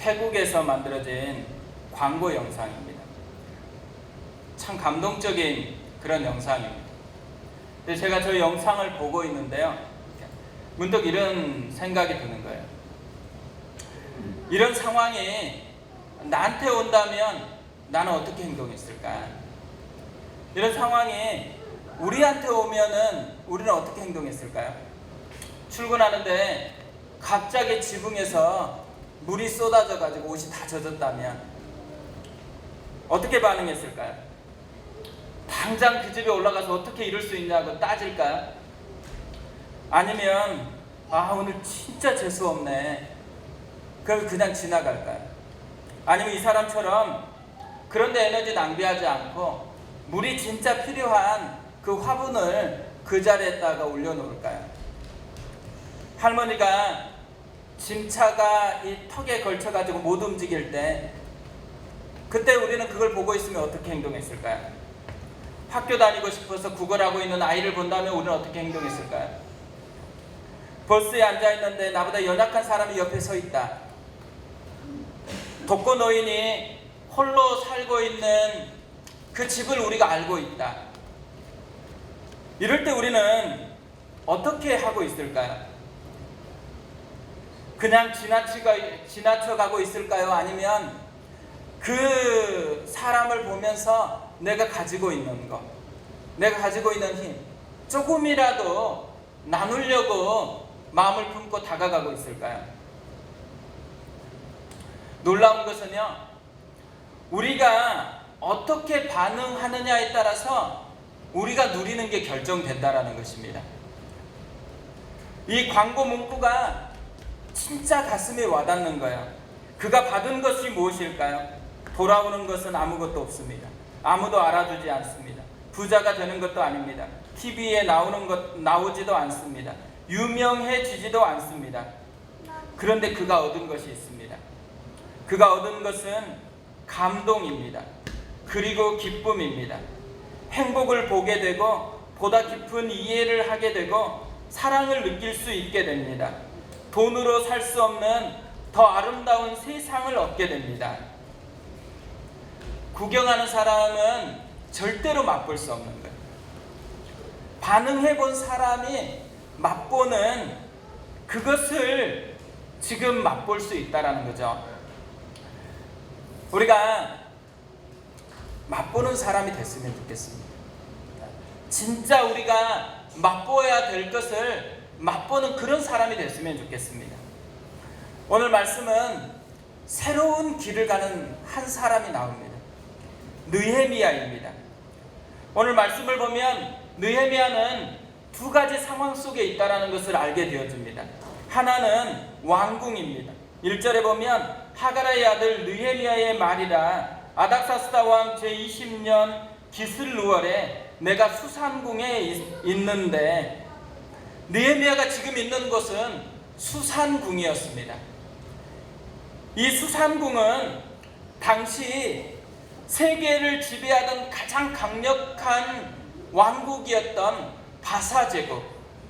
태국에서 만들어진 광고 영상입니다. 참 감동적인 그런 영상입니다. 근데 제가 저 영상을 보고 있는데요, 문득 이런 생각이 드는 거예요. 이런 상황이 나한테 온다면 나는 어떻게 행동했을까? 이런 상황이 우리한테 오면은 우리는 어떻게 행동했을까요? 출근하는데 갑자기 지붕에서 물이 쏟아져 가지고 옷이 다 젖었다면 어떻게 반응했을까요? 당장 그 집에 올라가서 어떻게 이럴 수 있냐고 따질까요? 아니면 오늘 진짜 재수 없네, 그럼 그냥 지나갈까요? 아니면 이 사람처럼 그런데 에너지 낭비하지 않고 물이 진짜 필요한 그 화분을 그 자리에다가 올려놓을까요? 할머니가 짐차가 이 턱에 걸쳐가지고 못 움직일 때, 그때 우리는 그걸 보고 있으면 어떻게 행동했을까요? 학교 다니고 싶어서 구걸하고 있는 아이를 본다면 우리는 어떻게 행동했을까요? 버스에 앉아있는데 나보다 연약한 사람이 옆에 서 있다. 독거노인이 홀로 살고 있는 그 집을 우리가 알고 있다. 이럴 때 우리는 어떻게 하고 있을까요? 그냥 지나쳐가고 있을까요? 아니면 그 사람을 보면서 내가 가지고 있는 것, 내가 가지고 있는 힘, 조금이라도 나누려고 마음을 품고 다가가고 있을까요? 놀라운 것은요, 우리가 어떻게 반응하느냐에 따라서 우리가 누리는 게 결정된다라는 것입니다. 이 광고 문구가 진짜 가슴에 와닿는 거예요. 그가 받은 것이 무엇일까요? 돌아오는 것은 아무것도 없습니다. 아무도 알아주지 않습니다. 부자가 되는 것도 아닙니다. TV에 나오지도 않습니다. 유명해지지도 않습니다. 그런데 그가 얻은 것이 있습니다. 그가 얻은 것은 감동입니다. 그리고 기쁨입니다. 행복을 보게 되고 보다 깊은 이해를 하게 되고 사랑을 느낄 수 있게 됩니다. 돈으로 살 수 없는 더 아름다운 세상을 얻게 됩니다. 구경하는 사람은 절대로 맛볼 수 없는 거예요. 반응해 본 사람이 맛보는 그것을 지금 맛볼 수 있다라는 거죠. 우리가 맛보는 사람이 됐으면 좋겠습니다. 진짜 우리가 맛보아야 될 것을 맛보는 그런 사람이 됐으면 좋겠습니다. 오늘 말씀은 새로운 길을 가는 한 사람이 나옵니다. 느헤미야입니다. 오늘 말씀을 보면 느헤미야는 두 가지 상황 속에 있다는 것을 알게 되어집니다. 하나는 왕궁입니다. 1절에 보면 하가라의 아들 느헤미야의 말이라 아닥사스다 왕 제20년 기슬루월에 내가 수산궁에 있는데, 느헤미야가 지금 있는 곳은 수산궁이었습니다. 이 수산궁은 당시 세계를 지배하던 가장 강력한 왕국이었던 바사 제국,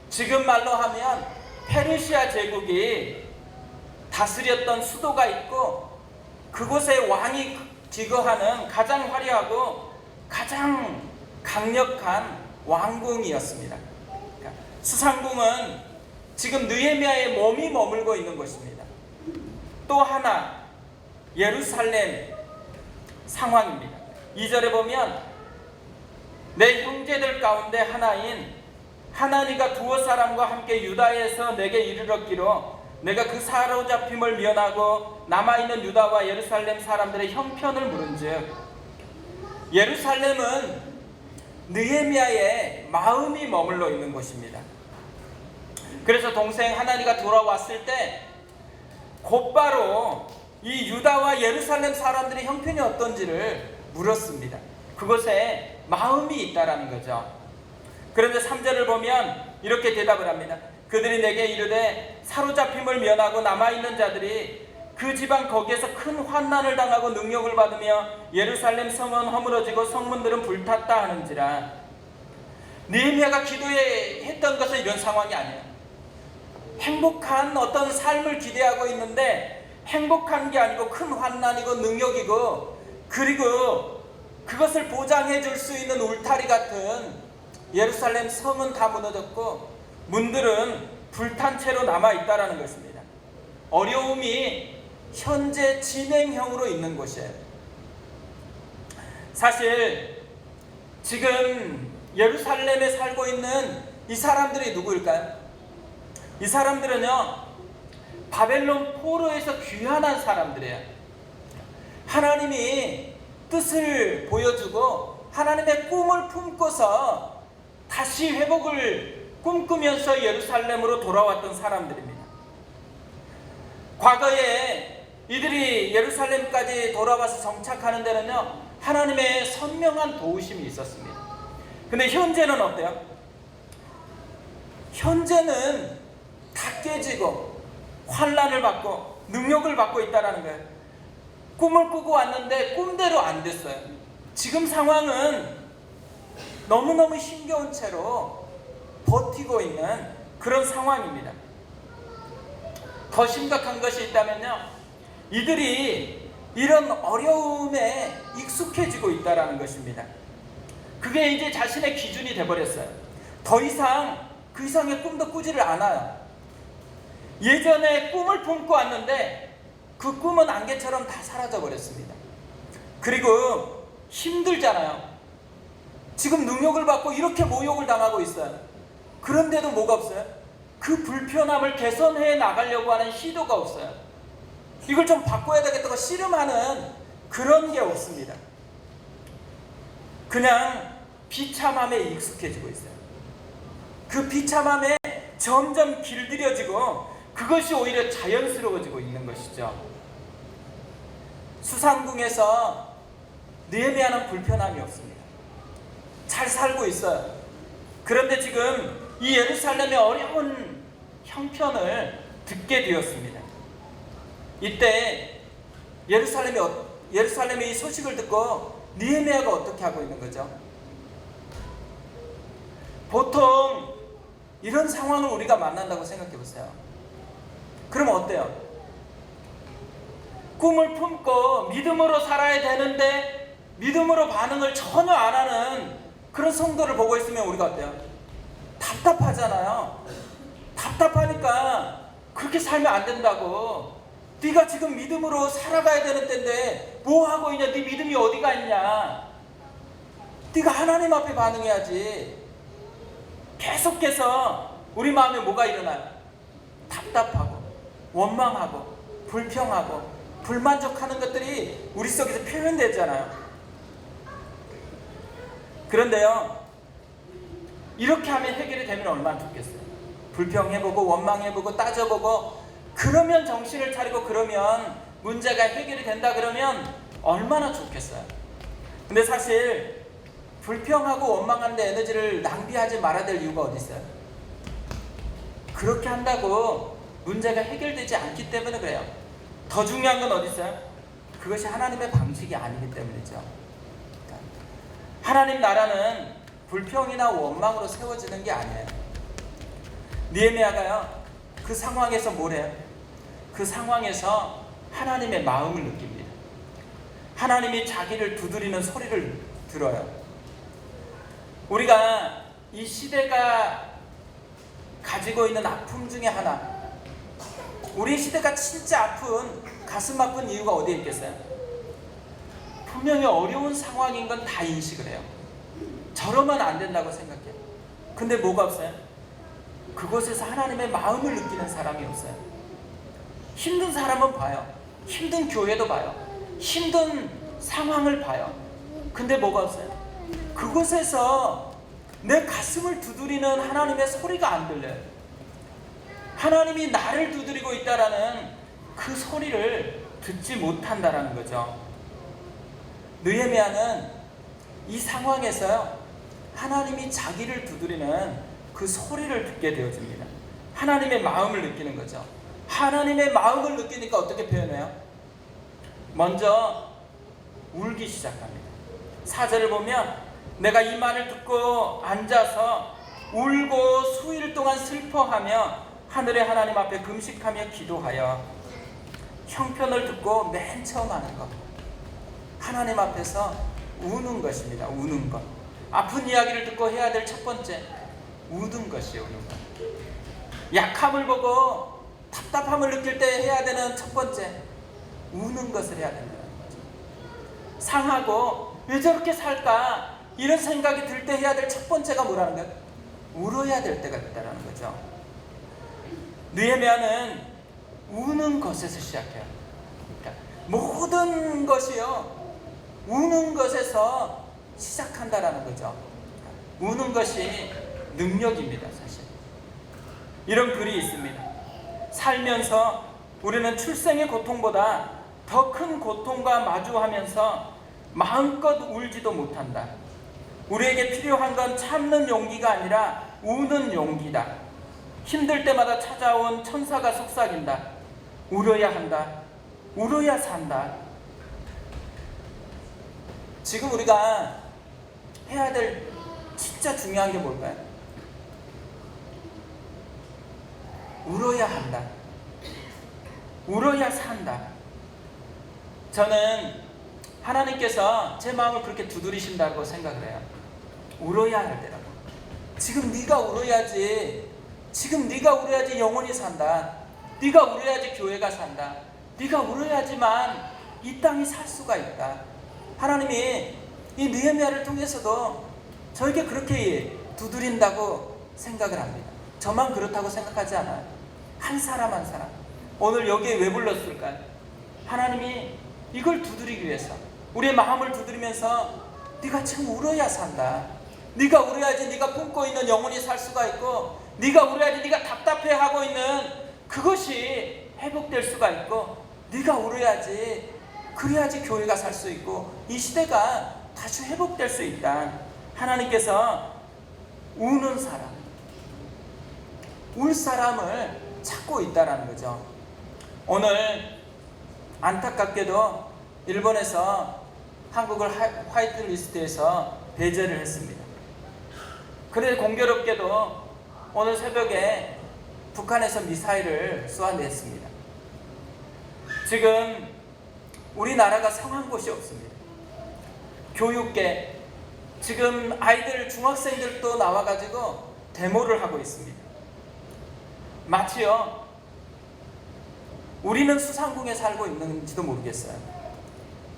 지금 말로 하면 페르시아 제국이 다스렸던 수도가 있고, 그곳에 왕이 기거하는 가장 화려하고 가장 강력한 왕궁이었습니다. 수산궁은 지금 느헤미야의 몸이 머물고 있는 곳입니다. 또 하나 예루살렘 상황입니다. 2절에 보면 내 형제들 가운데 하나인 하나니가 두어 사람과 함께 유다에서 내게 이르렀기로 내가 그 사로잡힘을 면하고 남아있는 유다와 예루살렘 사람들의 형편을 물은즉, 예루살렘은 느헤미야의 마음이 머물러 있는 곳입니다. 그래서 동생 하나니가 돌아왔을 때 곧바로 이 유다와 예루살렘 사람들의 형편이 어떤지를 물었습니다. 그곳에 마음이 있다라는 거죠. 그런데 3절을 보면 이렇게 대답을 합니다. 그들이 내게 이르되 사로잡힘을 면하고 남아있는 자들이 그 지방 거기에서 큰 환난을 당하고 능욕을 받으며 예루살렘 성은 허물어지고 성문들은 불탔다 하는지라. 느헤미야가 기도했던 것은 이런 상황이 아니에요. 행복한 어떤 삶을 기대하고 있는데 행복한 게 아니고 큰 환난이고 능력이고, 그리고 그것을 보장해 줄 수 있는 울타리 같은 예루살렘 성은 다 무너졌고 문들은 불탄 채로 남아있다라는 것입니다. 어려움이 현재 진행형으로 있는 곳이에요. 사실 지금 예루살렘에 살고 있는 이 사람들이 누구일까요? 이 사람들은요, 바벨론 포로에서 귀환한 사람들이에요. 하나님이 뜻을 보여주고 하나님의 꿈을 품고서 다시 회복을 꿈꾸면서 예루살렘으로 돌아왔던 사람들입니다. 과거에 이들이 예루살렘까지 돌아와서 정착하는 데는요, 하나님의 선명한 도우심이 있었습니다. 근데 현재는 어때요? 현재는 다 깨지고 환난을 받고 능력을 받고 있다는 거예요. 꿈을 꾸고 왔는데 꿈대로 안 됐어요. 지금 상황은 너무너무 힘겨운 채로 버티고 있는 그런 상황입니다. 더 심각한 것이 있다면요, 이들이 이런 어려움에 익숙해지고 있다는 것입니다. 그게 이제 자신의 기준이 되어버렸어요. 더 이상 그 이상의 꿈도 꾸지를 않아요. 예전에 꿈을 품고 왔는데 그 꿈은 안개처럼 다 사라져 버렸습니다. 그리고 힘들잖아요. 지금 능력을 받고 이렇게 모욕을 당하고 있어요. 그런데도 뭐가 없어요? 그 불편함을 개선해 나가려고 하는 시도가 없어요. 이걸 좀 바꿔야 되겠다고 씨름하는 그런 게 없습니다. 그냥 비참함에 익숙해지고 있어요. 그 비참함에 점점 길들여지고 그것이 오히려 자연스러워지고 있는 것이죠. 수상궁에서 느헤미야는 불편함이 없습니다. 잘 살고 있어요. 그런데 지금 이 예루살렘의 어려운 형편을 듣게 되었습니다. 이때 예루살렘의 이 소식을 듣고 느헤미야가 어떻게 하고 있는 거죠? 보통 이런 상황을 우리가 만난다고 생각해 보세요. 그럼 어때요? 꿈을 품고 믿음으로 살아야 되는데 믿음으로 반응을 전혀 안 하는 그런 성도를 보고 있으면 우리가 어때요? 답답하잖아요. 답답하니까 그렇게 살면 안 된다고. 네가 지금 믿음으로 살아가야 되는 때인데 뭐 하고 있냐? 네 믿음이 어디가 있냐? 네가 하나님 앞에 반응해야지. 계속해서 우리 마음에 뭐가 일어나요? 답답하고 원망하고 불평하고 불만족하는 것들이 우리 속에서 표현되잖아요. 그런데요, 이렇게 하면 해결이 되면 얼마나 좋겠어요. 불평해보고 원망해보고 따져보고 그러면 정신을 차리고 그러면 문제가 해결이 된다 그러면 얼마나 좋겠어요. 근데 사실 불평하고 원망하는데 에너지를 낭비하지 말아야 될 이유가 어디 있어요? 그렇게 한다고 문제가 해결되지 않기 때문에 그래요. 더 중요한 건 어디 있어요? 그것이 하나님의 방식이 아니기 때문이죠. 하나님 나라는 불평이나 원망으로 세워지는 게 아니에요. 느헤미야가요, 그 상황에서 뭘 해요? 그 상황에서 하나님의 마음을 느낍니다. 하나님이 자기를 두드리는 소리를 들어요. 우리가 이 시대가 가지고 있는 아픔 중에 하나, 우리 시대가 진짜 아픈, 가슴 아픈 이유가 어디에 있겠어요? 분명히 어려운 상황인 건 다 인식을 해요. 저러면 안 된다고 생각해요. 근데 뭐가 없어요? 그곳에서 하나님의 마음을 느끼는 사람이 없어요. 힘든 사람은 봐요. 힘든 교회도 봐요. 힘든 상황을 봐요. 근데 뭐가 없어요? 그곳에서 내 가슴을 두드리는 하나님의 소리가 안 들려요. 하나님이 나를 두드리고 있다라는 그 소리를 듣지 못한다라는 거죠. 느헤미야는 이 상황에서요, 하나님이 자기를 두드리는 그 소리를 듣게 되어집니다. 하나님의 마음을 느끼는 거죠. 하나님의 마음을 느끼니까 어떻게 표현해요? 먼저 울기 시작합니다. 4절을 보면 내가 이 말을 듣고 앉아서 울고 수일 동안 슬퍼하며 하늘의 하나님 앞에 금식하며 기도하여 형편을 듣고 맨 처음 하는 것, 하나님 앞에서 우는 것입니다. 우는 것. 아픈 이야기를 듣고 해야 될 첫 번째, 우는 것이에요. 우는 것. 약함을 보고 답답함을 느낄 때 해야 되는 첫 번째, 우는 것을 해야 된다는 거죠. 상하고 왜 저렇게 살까 이런 생각이 들 때 해야 될 첫 번째가 뭐라는 거예요? 울어야 될 때가 있다는 거죠. 느헤미야는 우는 것에서 시작해요. 그러니까 모든 것이요, 우는 것에서 시작한다라는 거죠. 우는 것이 능력입니다, 사실. 이런 글이 있습니다. 살면서 우리는 출생의 고통보다 더 큰 고통과 마주하면서 마음껏 울지도 못한다. 우리에게 필요한 건 참는 용기가 아니라 우는 용기다. 힘들 때마다 찾아온 천사가 속삭인다. 울어야 한다. 울어야 산다. 지금 우리가 해야 될 진짜 중요한 게 뭘까요? 울어야 한다. 울어야 산다. 저는 하나님께서 제 마음을 그렇게 두드리신다고 생각을 해요. 울어야 할 때라고. 지금 네가 울어야지. 지금 네가 울어야지 영혼이 산다. 네가 울어야지 교회가 산다. 네가 울어야지만 이 땅이 살 수가 있다. 하나님이 이 느헤미야를 통해서도 저에게 그렇게 두드린다고 생각을 합니다. 저만 그렇다고 생각하지 않아요. 한 사람 한 사람. 오늘 여기에 왜 불렀을까요? 하나님이 이걸 두드리기 위해서, 우리의 마음을 두드리면서 네가 지금 울어야 산다. 네가 울어야지 네가 품고 있는 영혼이 살 수가 있고, 네가 울어야지 네가 답답해하고 있는 그것이 회복될 수가 있고, 네가 울어야지, 그래야지 교회가 살 수 있고 이 시대가 다시 회복될 수 있다. 하나님께서 우는 사람, 울 사람을 찾고 있다라는 거죠. 오늘 안타깝게도 일본에서 한국을 화이트리스트에서 배제를 했습니다. 그런데 공교롭게도 오늘 새벽에 북한에서 미사일을 쏘아냈습니다. 지금 우리나라가 성한 곳이 없습니다. 교육계, 지금 아이들, 중학생들도 나와가지고 데모를 하고 있습니다. 마치요, 우리는 수상궁에 살고 있는지도 모르겠어요.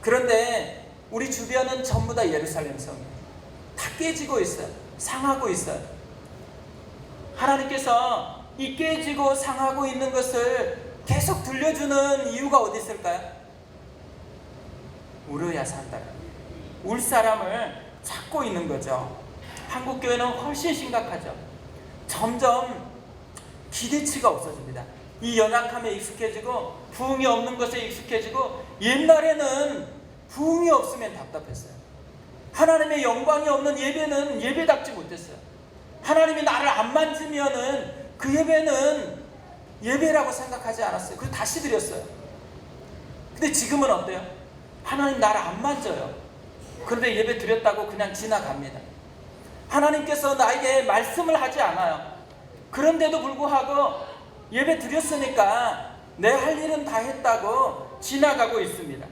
그런데 우리 주변은 전부 다 예루살렘 성이에요. 다 깨지고 있어요. 상하고 있어요. 하나님께서 이 깨지고 상하고 있는 것을 계속 들려주는 이유가 어디 있을까요? 울어야 산다. 울 사람을 찾고 있는 거죠. 한국교회는 훨씬 심각하죠. 점점 기대치가 없어집니다. 이 연약함에 익숙해지고 부흥이 없는 것에 익숙해지고, 옛날에는 부흥이 없으면 답답했어요. 하나님의 영광이 없는 예배는 예배답지 못했어요. 하나님이 나를 안 만지면은 그 예배는 예배라고 생각하지 않았어요. 그래서 다시 드렸어요. 근데 지금은 어때요? 하나님 나를 안 만져요. 그런데 예배 드렸다고 그냥 지나갑니다. 하나님께서 나에게 말씀을 하지 않아요. 그런데도 불구하고 예배 드렸으니까 내 할 일은 다 했다고 지나가고 있습니다.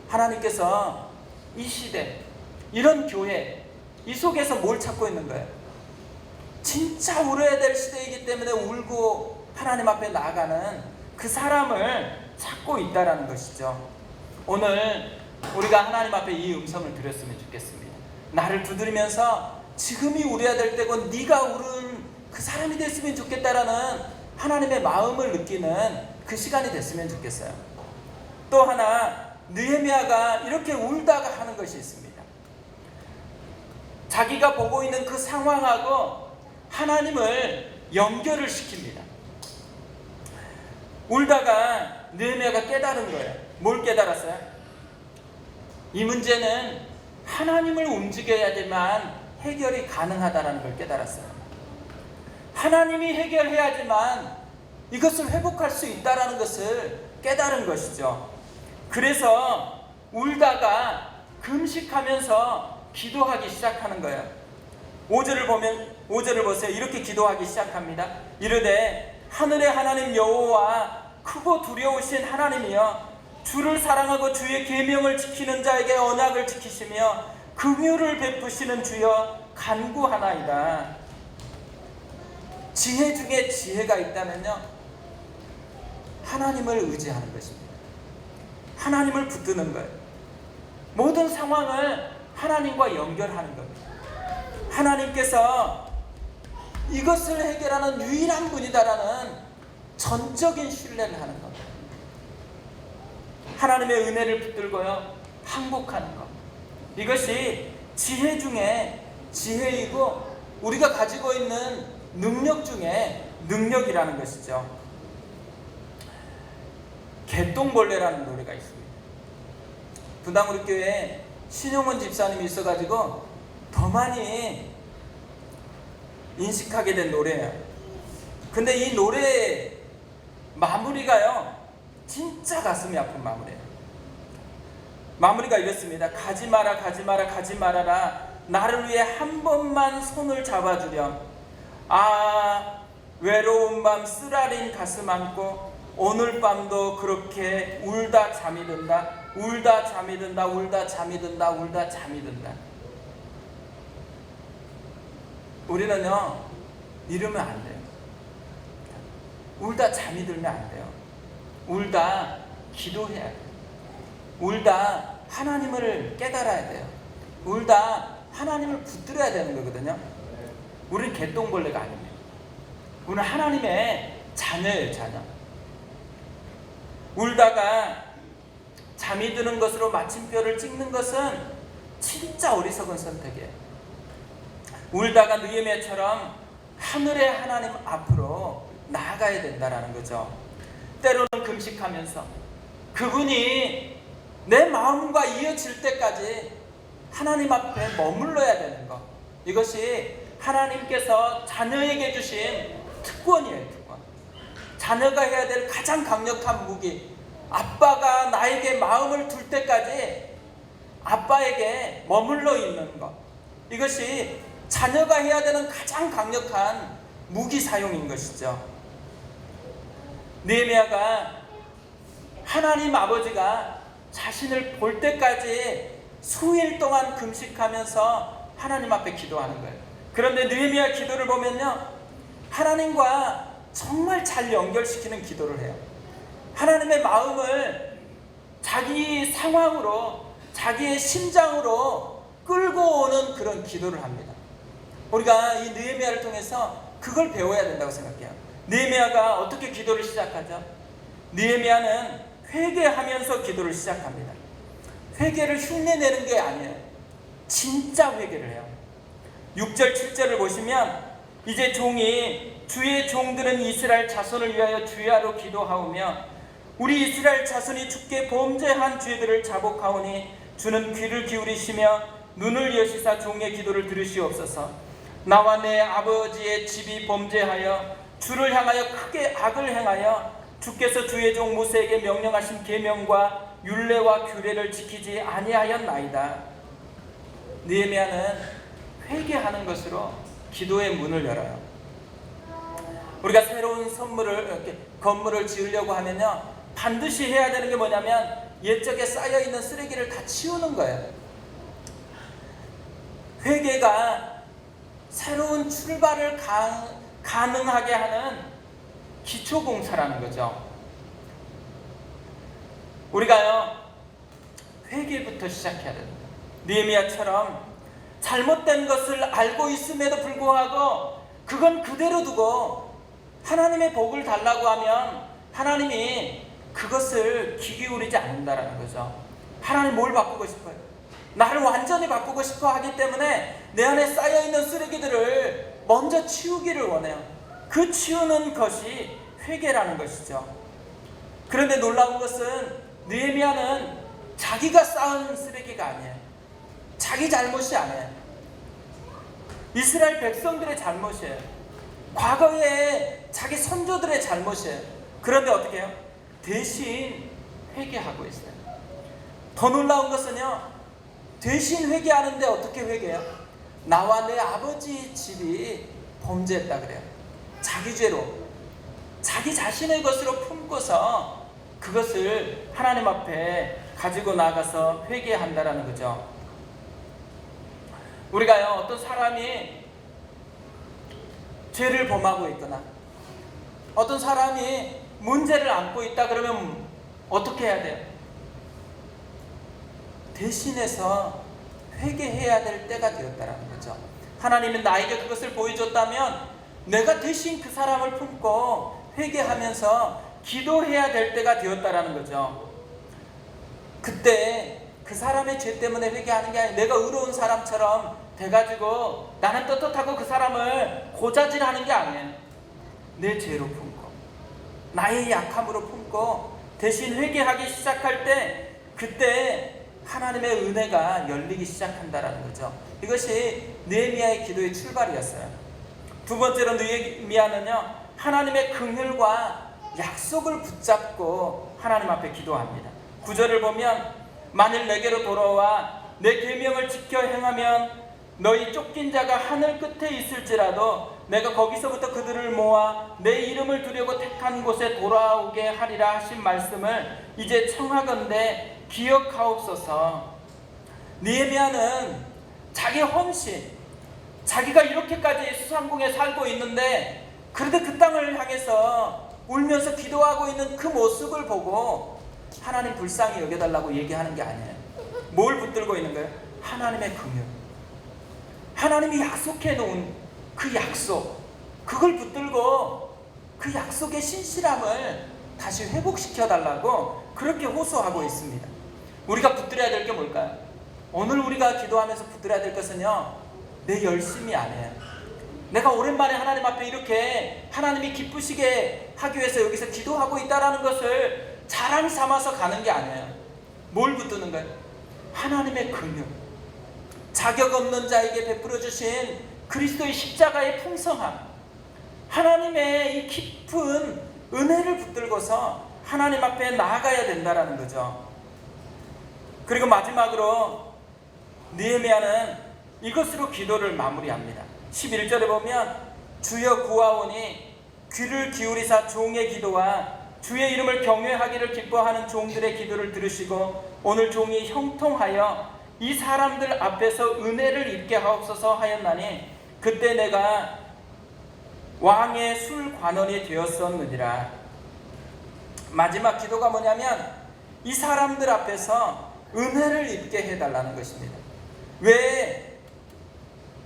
하나님께서 이 시대, 이런 교회, 이 속에서 뭘 찾고 있는 거예요? 진짜 울어야 될 시대이기 때문에 울고 하나님 앞에 나아가는 그 사람을 찾고 있다라는 것이죠. 오늘 우리가 하나님 앞에 이 음성을 드렸으면 좋겠습니다. 나를 두드리면서 지금이 울어야 될 때고 네가 울은 그 사람이 됐으면 좋겠다라는 하나님의 마음을 느끼는 그 시간이 됐으면 좋겠어요. 또 하나, 느헤미야가 이렇게 울다가 하는 것이 있습니다. 자기가 보고 있는 그 상황하고 하나님을 연결을 시킵니다. 울다가 느헤미야가 깨달은 거예요. 뭘 깨달았어요? 이 문제는 하나님을 움직여야지만 해결이 가능하다는 걸 깨달았어요. 하나님이 해결해야지만 이것을 회복할 수 있다는 것을 깨달은 것이죠. 그래서 울다가 금식하면서 기도하기 시작하는 거예요. 5절을 보세요. 이렇게 기도하기 시작합니다. 이르되 하늘의 하나님 여호와 크고 두려우신 하나님이여 주를 사랑하고 주의 계명을 지키는 자에게 언약을 지키시며 긍휼을 베푸시는 주여 간구하나이다. 지혜 중에 지혜가 있다면요, 하나님을 의지하는 것입니다. 하나님을 붙드는 거예요. 모든 상황을 하나님과 연결하는 겁니다. 하나님께서 이것을 해결하는 유일한 분이다라는 전적인 신뢰를 하는 겁니다. 하나님의 은혜를 붙들고요, 항복하는 것. 이것이 지혜 중에 지혜이고 우리가 가지고 있는 능력 중에 능력이라는 것이죠. 개똥벌레라는 노래가 있습니다. 분당 우리 교회에 신용원 집사님이 있어가지고 더 많이 인식하게 된 노래예요. 근데 이 노래 마무리가요, 진짜 가슴이 아픈 마무리예요. 마무리가 이렇습니다. 가지 마라, 가지 마라, 가지 말아라. 나를 위해 한 번만 손을 잡아주렴. 아, 외로운 밤 쓰라린 가슴 안고 오늘 밤도 그렇게 울다 잠이 든다. 울다 잠이 든다. 울다 잠이 든다. 울다 잠이 든다. 우리는요, 이러면 안 돼요. 울다 잠이 들면 안 돼요. 울다 기도해야 돼요. 울다 하나님을 깨달아야 돼요. 울다 하나님을 붙들어야 되는 거거든요. 우리는 개똥벌레가 아닙니다. 우리는 하나님의 자녀예요, 자녀. 울다가 잠이 드는 것으로 마침표를 찍는 것은 진짜 어리석은 선택이에요. 울다가 느헤미야처럼 하늘의 하나님 앞으로 나아가야 된다라는 거죠. 때로는 금식하면서 그분이 내 마음과 이어질 때까지 하나님 앞에 머물러야 되는 것. 이것이 하나님께서 자녀에게 주신 특권이에요, 특권. 자녀가 해야 될 가장 강력한 무기. 아빠가 나에게 마음을 둘 때까지 아빠에게 머물러 있는 것. 이것이 자녀가 해야 되는 가장 강력한 무기 사용인 것이죠. 느헤미야가 하나님 아버지가 자신을 볼 때까지 수일 동안 금식하면서 하나님 앞에 기도하는 거예요. 그런데 느헤미야 기도를 보면요, 하나님과 정말 잘 연결시키는 기도를 해요. 하나님의 마음을 자기 상황으로, 자기의 심장으로 끌고 오는 그런 기도를 합니다. 우리가 이 느헤미야를 통해서 그걸 배워야 된다고 생각해요. 느헤미야가 어떻게 기도를 시작하죠? 느헤미야는 회개하면서 기도를 시작합니다. 회개를 흉내내는 게 아니에요. 진짜 회개를 해요. 6절 7절을 보시면 이제 종이 주의 종들은 이스라엘 자손을 위하여 주야로 기도하오며 우리 이스라엘 자손이 주께 범죄한 죄들을 자복하오니 주는 귀를 기울이시며 눈을 여시사 종의 기도를 들으시옵소서. 나와 내 아버지의 집이 범죄하여 주를 향하여 크게 악을 행하여 주께서 주의 종 모세에게 명령하신 계명과 율례와 규례를 지키지 아니하였나이다. 느헤미야는 회개하는 것으로 기도의 문을 열어요. 우리가 새로운 건물을 지으려고 하면요, 반드시 해야 되는 게 뭐냐면 옛적에 쌓여있는 쓰레기를 다 치우는 거예요. 회개가 새로운 출발을 가능하게 하는 기초공사라는 거죠. 우리가요, 회개부터 시작해야 됩니다. 느헤미야처럼 잘못된 것을 알고 있음에도 불구하고 그건 그대로 두고 하나님의 복을 달라고 하면 하나님이 그것을 귀 기울이지 않는다라는 거죠. 하나님 뭘 바꾸고 싶어요? 나를 완전히 바꾸고 싶어 하기 때문에 내 안에 쌓여있는 쓰레기들을 먼저 치우기를 원해요. 그 치우는 것이 회개라는 것이죠. 그런데 놀라운 것은 느헤미야는 자기가 쌓은 쓰레기가 아니에요. 자기 잘못이 아니에요. 이스라엘 백성들의 잘못이에요. 과거에 자기 선조들의 잘못이에요. 그런데 어떻게 해요? 대신 회개하고 있어요. 더 놀라운 것은요, 대신 회개하는데 어떻게 회개해요? 나와 내 아버지 집이 범죄했다 그래요. 자기 죄로. 자기 자신의 것으로 품고서 그것을 하나님 앞에 가지고 나가서 회개한다라는 거죠. 우리가요, 어떤 사람이 죄를 범하고 있거나 어떤 사람이 문제를 안고 있다 그러면 어떻게 해야 돼요? 대신해서 회개해야 될 때가 되었다라는 거죠. 하나님은 나에게 그것을 보여줬다면 내가 대신 그 사람을 품고 회개하면서 기도해야 될 때가 되었다라는 거죠. 그때 그 사람의 죄 때문에 회개하는 게 아니라 내가 의로운 사람처럼 돼가지고 나는 떳떳하고 그 사람을 고자질하는 게 아니에요. 내 죄로 품고 나의 약함으로 품고 대신 회개하기 시작할 때 그때 하나님의 은혜가 열리기 시작한다라는 거죠. 이것이 느헤미야의 기도의 출발이었어요. 두 번째로 느헤미야는요, 하나님의 긍휼과 약속을 붙잡고 하나님 앞에 기도합니다. 9절을 보면 만일 내게로 돌아와 내 계명을 지켜 행하면 너희 쫓긴 자가 하늘 끝에 있을지라도 내가 거기서부터 그들을 모아 내 이름을 두려고 택한 곳에 돌아오게 하리라 하신 말씀을 이제 청하건대 기억하옵소서. 느헤미야는 자기 헌신, 자기가 이렇게까지 수상궁에 살고 있는데 그래도 그 땅을 향해서 울면서 기도하고 있는 그 모습을 보고 하나님 불쌍히 여겨달라고 얘기하는 게 아니에요. 뭘 붙들고 있는 거예요? 하나님의 긍휼, 하나님이 약속해 놓은 그 약속, 그걸 붙들고 그 약속의 신실함을 다시 회복시켜 달라고 그렇게 호소하고 있습니다. 우리가 붙들어야 될 게 뭘까요? 오늘 우리가 기도하면서 붙들어야 될 것은요, 내 열심이 아니에요. 내가 오랜만에 하나님 앞에 이렇게 하나님이 기쁘시게 하기 위해서 여기서 기도하고 있다라는 것을 자랑 삼아서 가는 게 아니에요. 뭘 붙드는 거예요? 하나님의 긍휼, 자격 없는 자에게 베풀어 주신 그리스도의 십자가의 풍성함, 하나님의 이 깊은 은혜를 붙들고서 하나님 앞에 나아가야 된다라는 거죠. 그리고 마지막으로 느헤미야는 이것으로 기도를 마무리합니다. 11절에 보면 주여 구하오니 귀를 기울이사 종의 기도와 주의 이름을 경외하기를 기뻐하는 종들의 기도를 들으시고 오늘 종이 형통하여 이 사람들 앞에서 은혜를 입게 하옵소서 하였나니 그때 내가 왕의 술관원이 되었었느니라. 마지막 기도가 뭐냐면 이 사람들 앞에서 은혜를 입게 해달라는 것입니다. 왜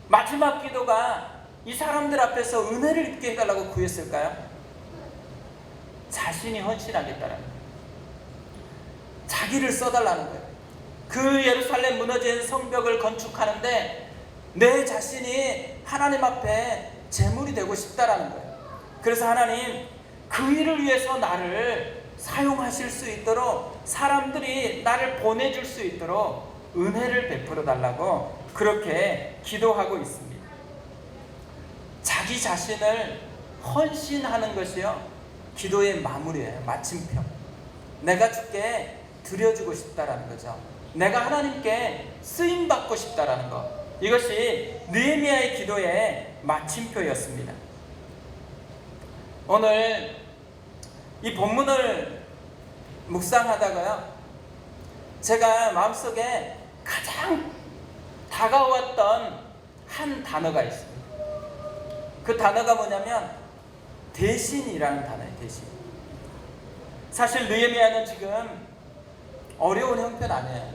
마지막 기도가 이 사람들 앞에서 은혜를 입게 해달라고 구했을까요? 자신이 헌신하겠다라는 거예요. 자기를 써달라는 거예요. 그 예루살렘 무너진 성벽을 건축하는데 내 자신이 하나님 앞에 제물이 되고 싶다라는 거예요. 그래서 하나님, 그 일을 위해서 나를 사용하실 수 있도록, 사람들이 나를 보내줄 수 있도록 은혜를 베풀어 달라고 그렇게 기도하고 있습니다. 자기 자신을 헌신하는 것이요, 기도의 마무리예요. 마침표. 내가 주께 드려주고 싶다라는 거죠. 내가 하나님께 쓰임받고 싶다라는 것. 이것이 느헤미야의 기도의 마침표였습니다. 오늘 이 본문을 묵상하다가요, 제가 마음속에 가장 다가왔던 한 단어가 있습니다. 그 단어가 뭐냐면 대신이라는 단어예요. 대신. 사실 느헤미야는 지금 어려운 형편 아니에요.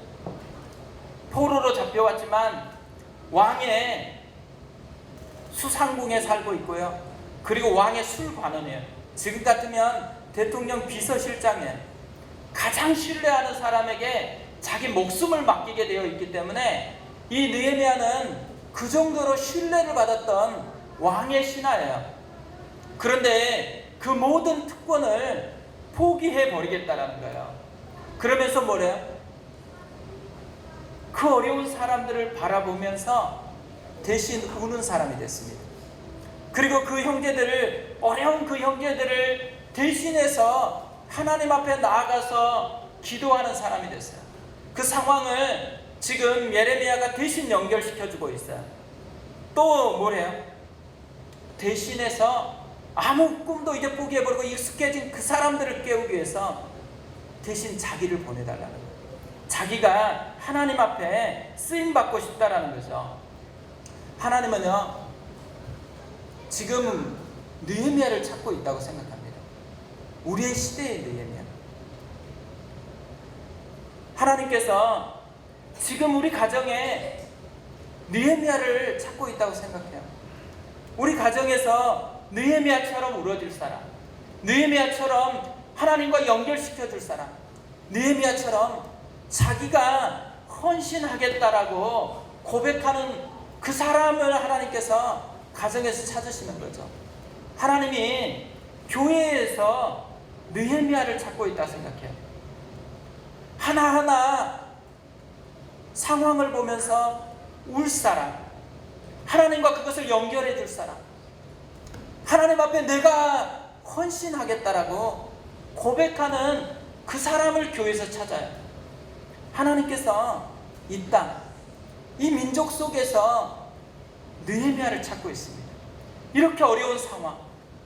포로로 잡혀왔지만 왕의 수상궁에 살고 있고요. 그리고 왕의 술관원이에요. 지금 같으면 대통령 비서실장이에요. 가장 신뢰하는 사람에게 자기 목숨을 맡기게 되어 있기 때문에 이 느헤미야는 그 정도로 신뢰를 받았던 왕의 신하예요. 그런데 그 모든 특권을 포기해 버리겠다라는 거예요. 그러면서 뭐래요? 그 어려운 사람들을 바라보면서 대신 우는 사람이 됐습니다. 그리고 그 형제들을, 어려운 그 형제들을 대신해서 하나님 앞에 나아가서 기도하는 사람이 됐어요. 그 상황을 지금 예레미야가 대신 연결시켜주고 있어요. 또 뭐래요? 대신해서 아무 꿈도 이제 포기해버리고 익숙해진 그 사람들을 깨우기 위해서 대신 자기를 보내달라는 거예요. 자기가 하나님 앞에 쓰임받고 싶다라는 거죠. 하나님은요, 지금 느헤미야를 찾고 있다고 생각합니다. 우리의 시대의 느헤미야. 하나님께서 지금 우리 가정에 느헤미야를 찾고 있다고 생각해요. 우리 가정에서 느헤미야처럼 울어줄 사람, 느헤미야처럼 하나님과 연결시켜줄 사람, 느헤미야처럼 자기가 헌신하겠다라고 고백하는 그 사람을 하나님께서 가정에서 찾으시는 거죠. 하나님이 교회에서 느헤미야를 찾고 있다 생각해요. 하나하나 상황을 보면서 울 사람, 하나님과 그것을 연결해 줄 사람, 하나님 앞에 내가 헌신하겠다라고 고백하는 그 사람을 교회에서 찾아요. 하나님께서 이 땅, 이 민족 속에서 느헤미야를 찾고 있습니다. 이렇게 어려운 상황,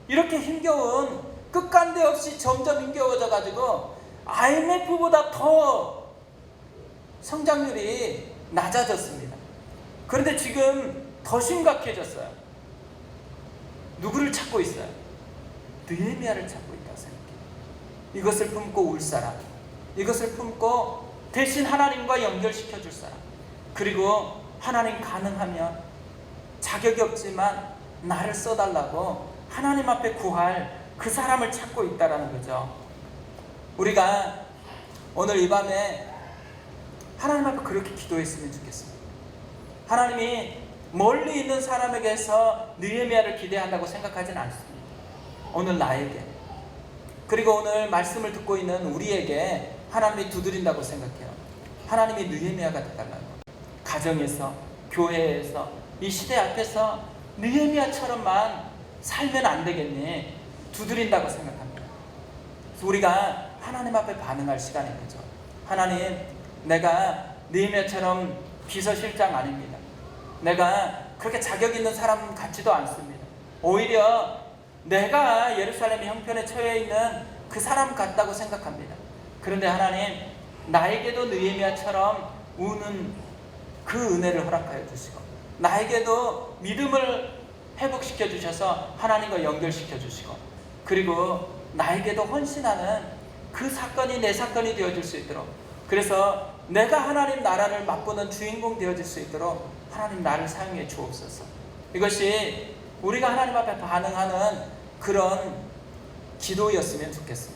이렇게 힘겨운, 끝간데 없이 점점 힘겨워져 가지고 IMF보다 더 성장률이 낮아졌습니다. 그런데 지금 더 심각해졌어요. 누구를 찾고 있어요? 느헤미야를 찾고 있다고 생각해요. 이것을 품고 울 사람, 이것을 품고 대신 하나님과 연결시켜 줄 사람, 그리고 하나님 가능하면 자격이 없지만 나를 써달라고 하나님 앞에 구할 그 사람을 찾고 있다라는 거죠. 우리가 오늘 이 밤에 하나님 앞에 그렇게 기도했으면 좋겠습니다. 하나님이 멀리 있는 사람에게서 느헤미야를 기대한다고 생각하지는 않습니다. 오늘 나에게, 그리고 오늘 말씀을 듣고 있는 우리에게 하나님이 두드린다고 생각해요. 하나님이 느헤미야가 되달라고. 가정에서, 교회에서, 이 시대 앞에서 느헤미야처럼만 살면 안 되겠니? 두드린다고 생각합니다. 그래서 우리가 하나님 앞에 반응할 시간인 거죠. 하나님, 내가 느헤미야처럼 비서실장 아닙니다. 내가 그렇게 자격 있는 사람 같지도 않습니다. 오히려 내가 예루살렘의 형편에 처해 있는 그 사람 같다고 생각합니다. 그런데 하나님, 나에게도 느헤미야처럼 우는 그 은혜를 허락하여 주시고, 나에게도 믿음을 회복시켜 주셔서 하나님과 연결시켜 주시고, 그리고 나에게도 헌신하는 그 사건이 내 사건이 되어줄 수 있도록, 그래서 내가 하나님 나라를 맛보는 주인공 되어질 수 있도록 하나님 나를 사용해 주옵소서. 이것이 우리가 하나님 앞에 반응하는 그런 기도였으면 좋겠습니다.